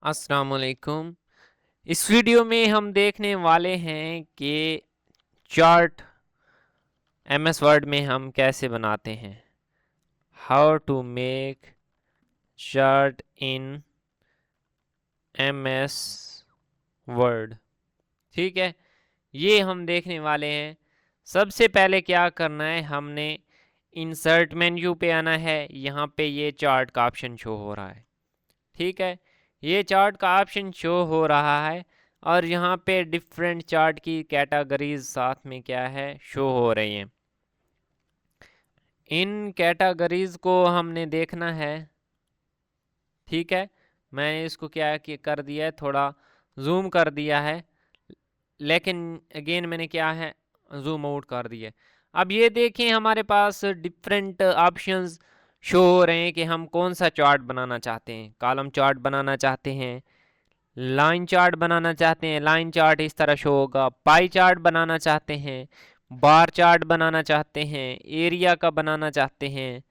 अस्सलाम वालेकुम। इस वीडियो में हम देखने वाले हैं कि चार्ट एमएस वर्ड में हम कैसे बनाते हैं। How to make chart in MS Word. ठीक है, ये हम देखने वाले हैं। सबसे पहले क्या करना है, हमने इंसर्ट मेन्यू पे आना है। यहाँ पे ये चार्ट का ऑप्शन शो हो रहा है। ठीक है, ये चार्ट का ऑप्शन शो हो रहा है और यहाँ पे डिफरेंट चार्ट की कैटेगरीज साथ में क्या है शो हो रही हैं। इन कैटेगरीज को हमने देखना है। ठीक है, मैंने इसको क्या कर दिया है, थोड़ा जूम कर दिया है, लेकिन अगेन मैंने क्या है जूम आउट कर दिया है। अब ये देखें, हमारे पास डिफरेंट ऑप्शंस शो हो रहे हैं कि हम कौन सा चार्ट बनाना चाहते हैं। कॉलम चार्ट बनाना चाहते हैं, लाइन चार्ट बनाना चाहते हैं, लाइन चार्ट इस तरह शो होगा। पाई चार्ट बनाना चाहते हैं, बार चार्ट बनाना चाहते हैं, एरिया का बनाना चाहते हैं।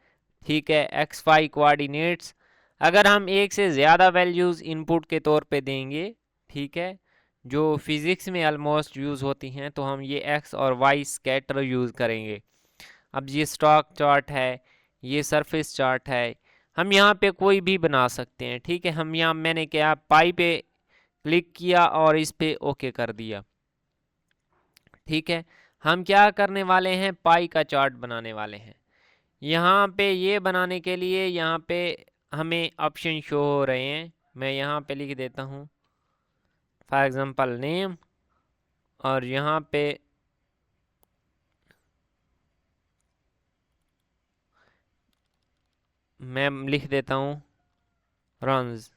ठीक है, एक्स वाई कोऑर्डिनेट्स अगर हम एक से ज़्यादा वैल्यूज़ इनपुट के तौर पे देंगे, ठीक है, जो फिज़िक्स में ऑलमोस्ट यूज़ होती हैं, तो हम ये एक्स और वाई स्कैटर यूज़ करेंगे। अब ये स्टॉक चार्ट है, ये सरफेस चार्ट है, हम यहाँ पे कोई भी बना सकते हैं। ठीक है, हम यहाँ मैंने क्या पाई पे क्लिक किया और इस पे ओके कर दिया। ठीक है, हम क्या करने वाले हैं, पाई का चार्ट बनाने वाले हैं। यहाँ पे ये बनाने के लिए यहाँ पे हमें ऑप्शन शो हो रहे हैं। मैं यहाँ पे लिख देता हूँ फॉर एग्जांपल नेम, और यहाँ पे मैं लिख देता हूँ रंस।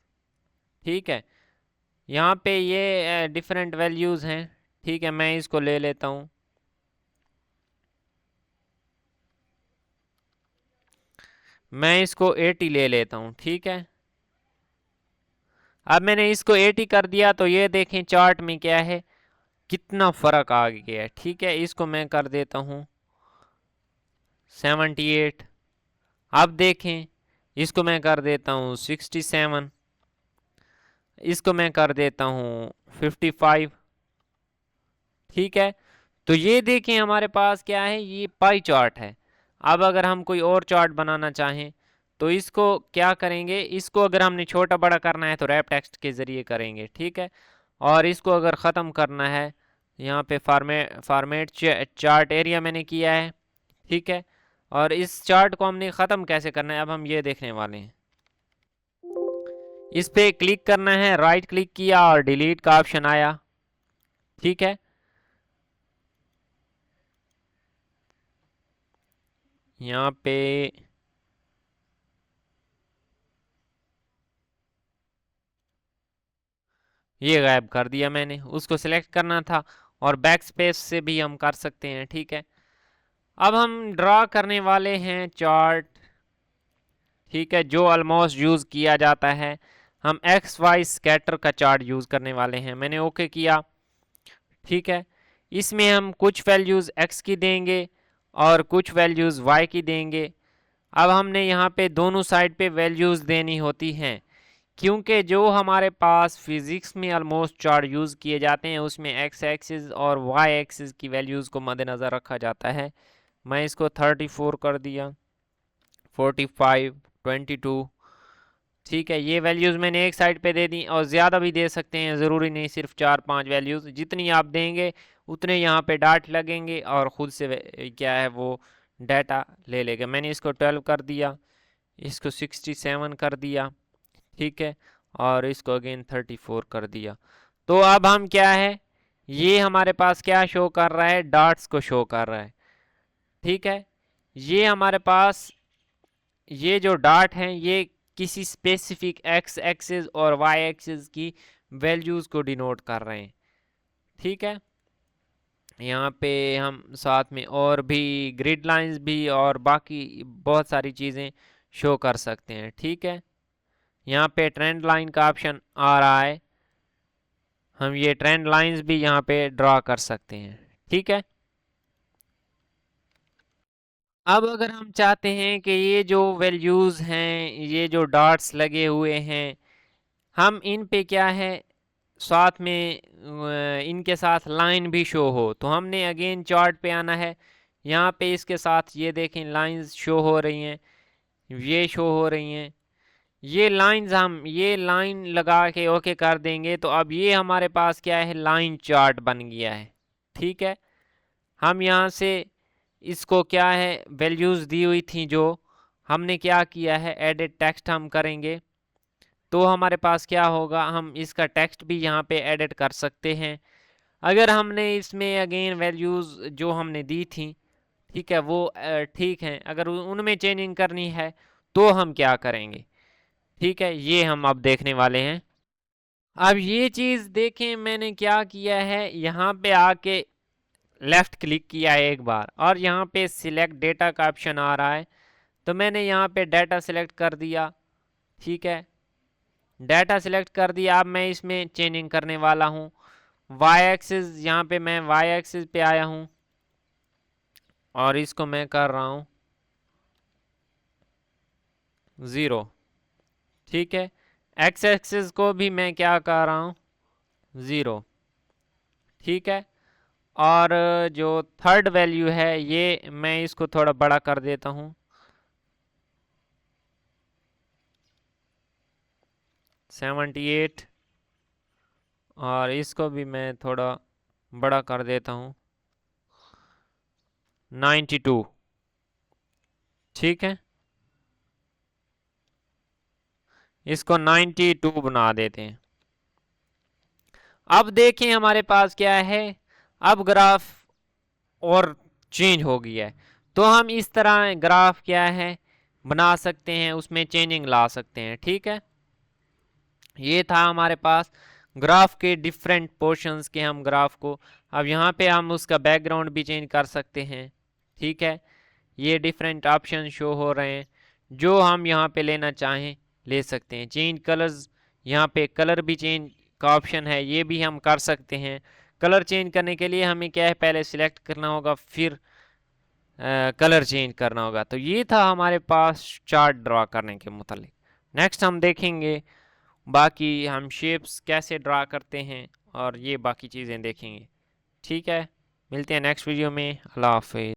ठीक है, यहाँ पे ये डिफरेंट वैल्यूज़ हैं। ठीक है, मैं इसको ले लेता हूँ। मैं इसको 80 ले लेता हूँ। ठीक है, अब मैंने इसको 80 कर दिया तो ये देखें चार्ट में क्या है, कितना फ़र्क आ गया है। ठीक है, इसको मैं कर देता हूँ 78। अब देखें, इसको मैं कर देता हूँ 67, इसको मैं कर देता हूँ 55। ठीक है, तो ये देखें हमारे पास क्या है, ये पाई चार्ट है। अब अगर हम कोई और चार्ट बनाना चाहें तो इसको क्या करेंगे, इसको अगर हमने छोटा बड़ा करना है तो रैप टेक्स्ट के ज़रिए करेंगे। ठीक है, और इसको अगर ख़त्म करना है, यहाँ पे फॉर्मेट चार्ट एरिया मैंने किया है। ठीक है, और इस चार्ट को हमने ख़त्म कैसे करना है, अब हम ये देखने वाले हैं। इस पे क्लिक करना है, राइट क्लिक किया और डिलीट का ऑप्शन आया। ठीक है, यहाँ पे ये गायब कर दिया मैंने, उसको सिलेक्ट करना था और बैक स्पेस से भी हम कर सकते हैं। ठीक है, अब हम ड्रा करने वाले हैं चार्ट। ठीक है, जो ऑलमोस्ट यूज़ किया जाता है, हम एक्स वाई स्कैटर का चार्ट यूज़ करने वाले हैं। मैंने ओके किया। ठीक है, इसमें हम कुछ वैल्यूज़ एक्स की देंगे और कुछ वैल्यूज़ वाई की देंगे। अब हमने यहाँ पे दोनों साइड पे वैल्यूज़ देनी होती हैं, क्योंकि जो हमारे पास फिज़िक्स में ऑलमोस्ट चार्ट यूज़ किए जाते हैं उसमें एक्स एक्सिस और वाई एक्सिस की वैल्यूज़ को मद्देनज़र रखा जाता है। मैं इसको 34 कर दिया, 45, 22। ठीक है, ये वैल्यूज़ मैंने एक साइड पे दे दी, और ज़्यादा भी दे सकते हैं, ज़रूरी नहीं सिर्फ 4-5 वैल्यूज़। जितनी आप देंगे उतने यहाँ पे डाट लगेंगे और ख़ुद से क्या है वो डाटा ले लेगा। मैंने इसको 12 कर दिया, इसको 67 कर दिया। ठीक है, और इसको अगेन 34 कर दिया। तो अब हम क्या है, ये हमारे पास क्या शो कर रहा है, डॉट्स को शो कर रहा है। ठीक है, ये हमारे पास ये जो डॉट हैं ये किसी स्पेसिफिक एक्स एक्सिस और वाई एक्सिस की वैल्यूज़ को डिनोट कर रहे हैं। ठीक है, यहाँ पे हम साथ में और भी ग्रिड लाइंस भी और बाकी बहुत सारी चीज़ें शो कर सकते हैं। ठीक है, यहाँ पे ट्रेंड लाइन का ऑप्शन आ रहा है, हम ये ट्रेंड लाइंस भी यहाँ पे ड्रा कर सकते हैं। ठीक है, अब अगर हम चाहते हैं कि ये जो वैल्यूज़ हैं, ये जो डॉट्स लगे हुए हैं, हम इन पे क्या है साथ में इनके साथ लाइन भी शो हो, तो हमने अगेन चार्ट पे आना है। यहाँ पे इसके साथ ये देखें लाइंस शो हो रही हैं, ये शो हो रही हैं। ये लाइंस हम ये लाइन लगा के ओके कर देंगे तो अब ये हमारे पास क्या है, लाइन चार्ट बन गया है। ठीक है, हम यहाँ से इसको क्या है वैल्यूज़ दी हुई थी जो हमने क्या किया है, एडिट टेक्स्ट हम करेंगे तो हमारे पास क्या होगा, हम इसका टेक्स्ट भी यहाँ पे एडिट कर सकते हैं। अगर हमने इसमें अगेन वैल्यूज़ जो हमने दी थी, ठीक है, वो ठीक है, अगर उनमें चेंजिंग करनी है तो हम क्या करेंगे, ठीक है, ये हम अब देखने वाले हैं। अब ये चीज़ देखें, मैंने क्या किया है, यहाँ पे आके लेफ़्ट क्लिक किया है एक बार और यहाँ पे सिलेक्ट डेटा का ऑप्शन आ रहा है, तो मैंने यहाँ पे डाटा सिलेक्ट कर दिया। ठीक है, डाटा सिलेक्ट कर दिया। अब मैं इसमें चेंजिंग करने वाला हूँ। वाई एक्सिस, यहाँ पे मैं वाई एक्सिस पे आया हूँ और इसको मैं कर रहा हूँ 0। ठीक है, एक्स एक्सिस को भी मैं क्या कर रहा हूँ 0। ठीक है, और जो थर्ड वैल्यू है ये मैं इसको थोड़ा बड़ा कर देता हूँ 78 और इसको भी मैं थोड़ा बड़ा कर देता हूँ 92। ठीक है, इसको 92 बना देते हैं। अब देखें हमारे पास क्या है, अब ग्राफ और चेंज हो गया है, तो हम इस तरह ग्राफ क्या है बना सकते हैं, उसमें चेंजिंग ला सकते हैं। ठीक है, ये था हमारे पास ग्राफ के डिफरेंट पोर्शंस के हम ग्राफ को। अब यहाँ पे हम उसका बैकग्राउंड भी चेंज कर सकते हैं। ठीक है, ये डिफरेंट ऑप्शन शो हो रहे हैं, जो हम यहाँ पे लेना चाहें ले सकते हैं। चेंज कलर्स, यहाँ पे कलर भी चेंज का ऑप्शन है, ये भी हम कर सकते हैं। कलर चेंज करने के लिए हमें क्या है, पहले सिलेक्ट करना होगा, फिर कलर चेंज करना होगा। तो ये था हमारे पास चार्ट ड्रा करने के मुतालिक। नेक्स्ट हम देखेंगे बाकी हम शेप्स कैसे ड्रा करते हैं और ये बाकी चीज़ें देखेंगे। ठीक है, मिलते हैं नेक्स्ट वीडियो में। अल्लाह हाफिज़।